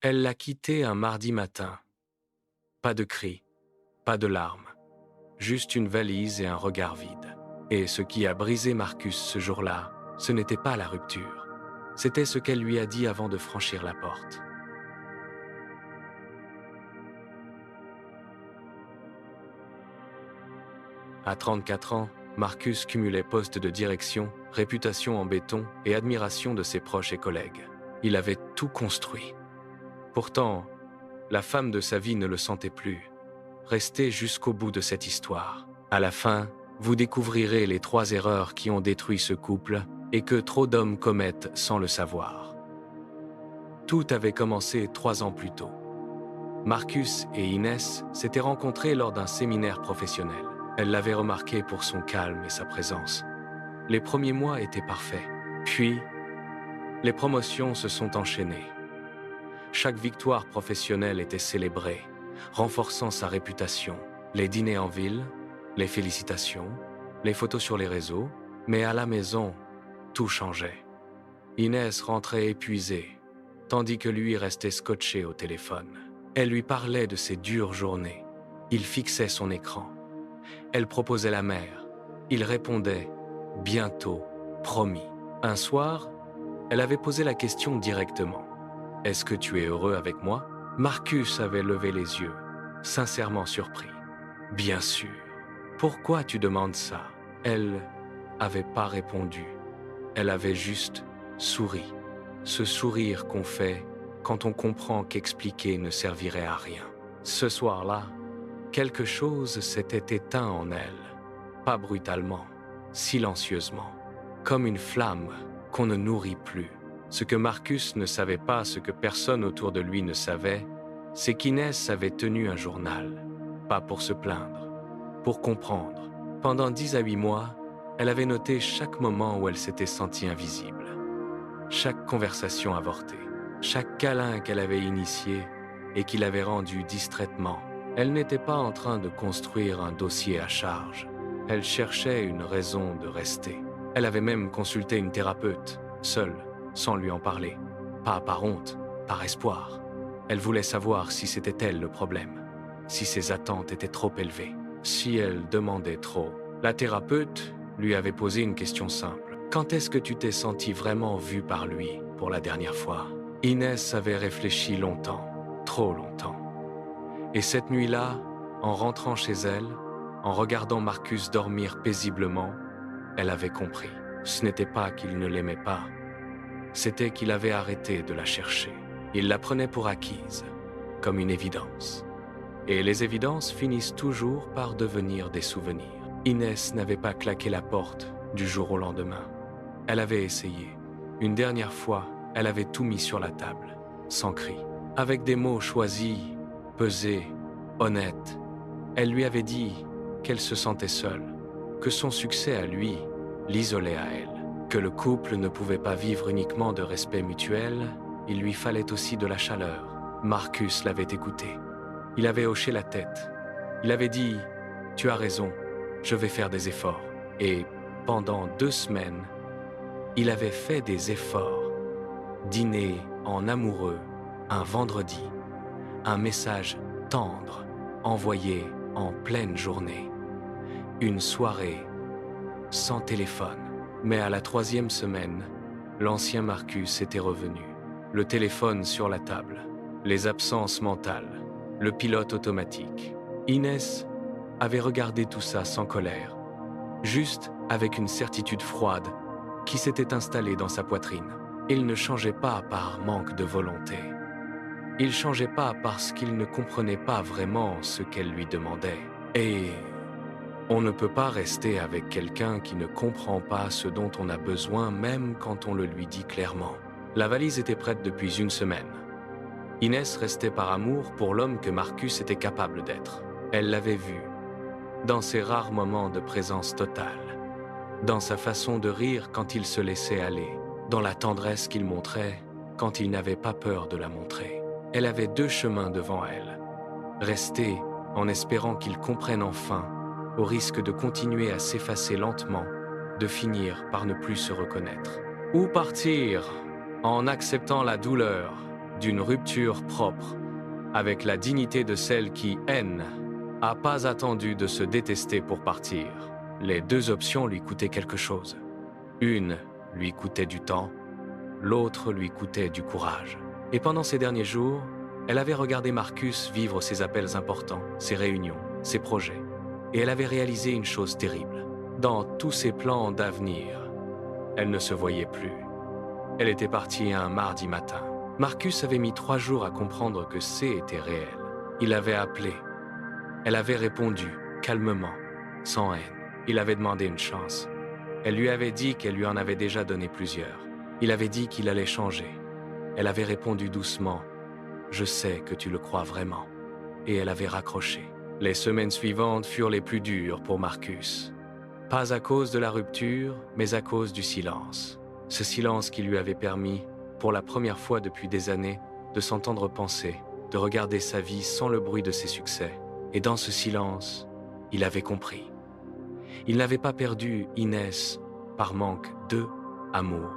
Elle l'a quitté un mardi matin. Pas de cris, pas de larmes, juste une valise et un regard vide. Et ce qui a brisé Marcus ce jour-là, ce n'était pas la rupture. C'était ce qu'elle lui a dit avant de franchir la porte. À 34 ans, Marcus cumulait postes de direction, réputation en béton et admiration de ses proches et collègues. Il avait tout construit. Pourtant, la femme de sa vie ne le sentait plus. Restez jusqu'au bout de cette histoire. À la fin, vous découvrirez les 3 erreurs qui ont détruit ce couple et que trop d'hommes commettent sans le savoir. Tout avait commencé 3 ans plus tôt. Marcus et Inès s'étaient rencontrés lors d'un séminaire professionnel. Elle l'avait remarqué pour son calme et sa présence. Les premiers mois étaient parfaits. Puis, les promotions se sont enchaînées. Chaque victoire professionnelle était célébrée, renforçant sa réputation. Les dîners en ville, les félicitations, les photos sur les réseaux, mais à la maison, tout changeait. Inès rentrait épuisée, tandis que lui restait scotché au téléphone. Elle lui parlait de ses dures journées. Il fixait son écran. Elle proposait la mer. Il répondait « bientôt, promis ». Un soir, elle avait posé la question directement. « Est-ce que tu es heureux avec moi ?» Marcus avait levé les yeux, sincèrement surpris. « Bien sûr. Pourquoi tu demandes ça ?» Elle avait pas répondu. Elle avait juste souri. Ce sourire qu'on fait quand on comprend qu'expliquer ne servirait à rien. Ce soir-là, quelque chose s'était éteint en elle. Pas brutalement, silencieusement. Comme une flamme qu'on ne nourrit plus. Ce que Marcus ne savait pas, ce que personne autour de lui ne savait, c'est qu'Inès avait tenu un journal. Pas pour se plaindre, pour comprendre. Pendant 10 à 8 mois, elle avait noté chaque moment où elle s'était sentie invisible. Chaque conversation avortée, chaque câlin qu'elle avait initié et qu'il avait rendu distraitement. Elle n'était pas en train de construire un dossier à charge. Elle cherchait une raison de rester. Elle avait même consulté une thérapeute, seule, sans lui en parler. Pas par honte, par espoir. Elle voulait savoir si c'était elle le problème, si ses attentes étaient trop élevées, si elle demandait trop. La thérapeute lui avait posé une question simple. Quand est-ce que tu t'es senti vraiment vue par lui pour la dernière fois? Inès avait réfléchi longtemps, trop longtemps. Et cette nuit-là, en rentrant chez elle, en regardant Marcus dormir paisiblement, elle avait compris. Ce n'était pas qu'il ne l'aimait pas, c'était qu'il avait arrêté de la chercher. Il la prenait pour acquise, comme une évidence. Et les évidences finissent toujours par devenir des souvenirs. Inès n'avait pas claqué la porte du jour au lendemain. Elle avait essayé. Une dernière fois, elle avait tout mis sur la table, sans cri. Avec des mots choisis, pesés, honnêtes, elle lui avait dit qu'elle se sentait seule, que son succès à lui l'isolait à elle, que le couple ne pouvait pas vivre uniquement de respect mutuel, il lui fallait aussi de la chaleur. Marcus l'avait écouté. Il avait hoché la tête. Il avait dit « Tu as raison, je vais faire des efforts ». Et pendant 2 semaines, il avait fait des efforts. Dîner en amoureux, un vendredi. Un message tendre, envoyé en pleine journée. Une soirée sans téléphone. Mais à la 3e semaine, l'ancien Marcus était revenu. Le téléphone sur la table, les absences mentales, le pilote automatique. Inès avait regardé tout ça sans colère, juste avec une certitude froide qui s'était installée dans sa poitrine. Il ne changeait pas par manque de volonté. Il ne changeait pas parce qu'il ne comprenait pas vraiment ce qu'elle lui demandait. Et on ne peut pas rester avec quelqu'un qui ne comprend pas ce dont on a besoin même quand on le lui dit clairement. La valise était prête depuis 1 semaine. Inès restait par amour pour l'homme que Marcus était capable d'être. Elle l'avait vu, dans ses rares moments de présence totale, dans sa façon de rire quand il se laissait aller, dans la tendresse qu'il montrait quand il n'avait pas peur de la montrer. Elle avait 2 chemins devant elle. Rester en espérant qu'il comprenne enfin, au risque de continuer à s'effacer lentement, de finir par ne plus se reconnaître. Ou partir en acceptant la douleur d'une rupture propre, avec la dignité de celle qui, haine, a pas attendu de se détester pour partir. Les deux options lui coûtaient quelque chose. Une lui coûtait du temps, l'autre lui coûtait du courage. Et pendant ces derniers jours, elle avait regardé Marcus vivre ses appels importants, ses réunions, ses projets. Et elle avait réalisé une chose terrible. Dans tous ses plans d'avenir, elle ne se voyait plus. Elle était partie un mardi matin. Marcus avait mis 3 jours à comprendre que C était réel. Il avait appelé. Elle avait répondu, calmement, sans haine. Il avait demandé une chance. Elle lui avait dit qu'elle lui en avait déjà donné plusieurs. Il avait dit qu'il allait changer. Elle avait répondu doucement, « Je sais que tu le crois vraiment. » Et elle avait raccroché. Les semaines suivantes furent les plus dures pour Marcus. Pas à cause de la rupture, mais à cause du silence. Ce silence qui lui avait permis, pour la première fois depuis des années, de s'entendre penser, de regarder sa vie sans le bruit de ses succès. Et dans ce silence, il avait compris. Il n'avait pas perdu Inès par manque de amour.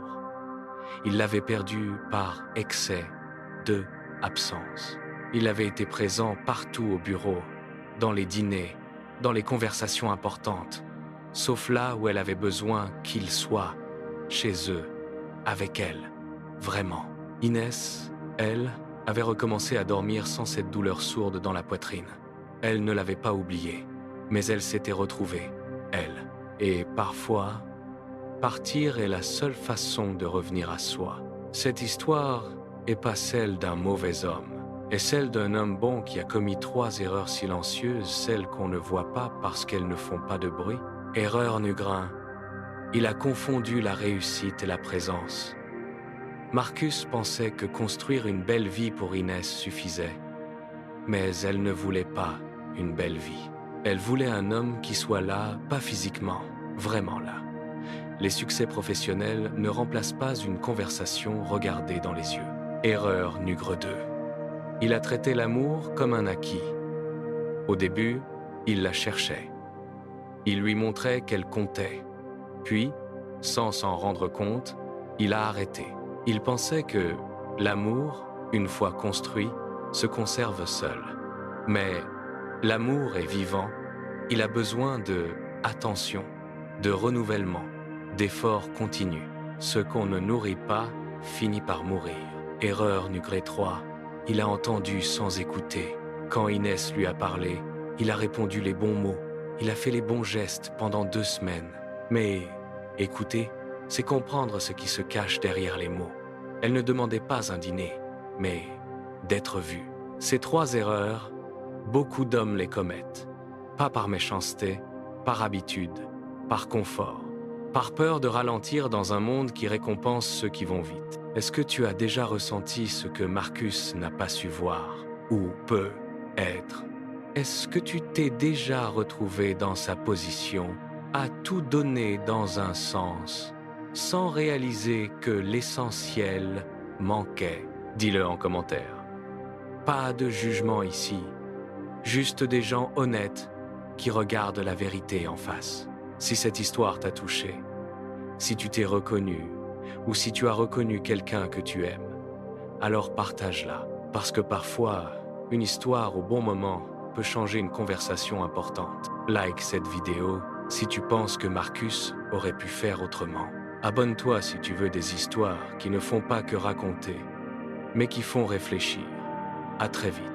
Il l'avait perdue par excès de absence. Il avait été présent partout au bureau, dans les dîners, dans les conversations importantes, sauf là où elle avait besoin qu'il soit, chez eux, avec elle, vraiment. Inès, elle, avait recommencé à dormir sans cette douleur sourde dans la poitrine. Elle ne l'avait pas oublié, mais elle s'était retrouvée, elle. Et parfois, partir est la seule façon de revenir à soi. Cette histoire n'est pas celle d'un mauvais homme, est celle d'un homme bon qui a commis 3 erreurs silencieuses, celles qu'on ne voit pas parce qu'elles ne font pas de bruit. Erreur Nugrin. Il a confondu la réussite et la présence. Marcus pensait que construire une belle vie pour Inès suffisait. Mais elle ne voulait pas une belle vie. Elle voulait un homme qui soit là, pas physiquement, vraiment là. Les succès professionnels ne remplacent pas une conversation regardée dans les yeux. Erreur Nugre 2. Il a traité l'amour comme un acquis. Au début, il la cherchait. Il lui montrait qu'elle comptait. Puis, sans s'en rendre compte, il a arrêté. Il pensait que l'amour, une fois construit, se conserve seul. Mais l'amour est vivant, il a besoin de attention, de renouvellement, d'efforts continus. Ce qu'on ne nourrit pas finit par mourir. Erreur Nugre 3, il a entendu sans écouter. Quand Inès lui a parlé, il a répondu les bons mots, il a fait les bons gestes pendant 2 semaines. Mais écouter, c'est comprendre ce qui se cache derrière les mots. Elle ne demandait pas un dîner, mais d'être vue. Ces 3 erreurs, beaucoup d'hommes les commettent. Pas par méchanceté, par habitude, par confort, par peur de ralentir dans un monde qui récompense ceux qui vont vite. Est-ce que tu as déjà ressenti ce que Marcus n'a pas su voir, ou peut être? Est-ce que tu t'es déjà retrouvé dans sa position, à tout donner dans un sens, sans réaliser que l'essentiel manquait? Dis-le en commentaire. Pas de jugement ici, juste des gens honnêtes qui regardent la vérité en face. Si cette histoire t'a touché, si tu t'es reconnu, ou si tu as reconnu quelqu'un que tu aimes, alors partage-la, parce que parfois, une histoire au bon moment peut changer une conversation importante. Like cette vidéo si tu penses que Marcus aurait pu faire autrement. Abonne-toi si tu veux des histoires qui ne font pas que raconter, mais qui font réfléchir. À très vite.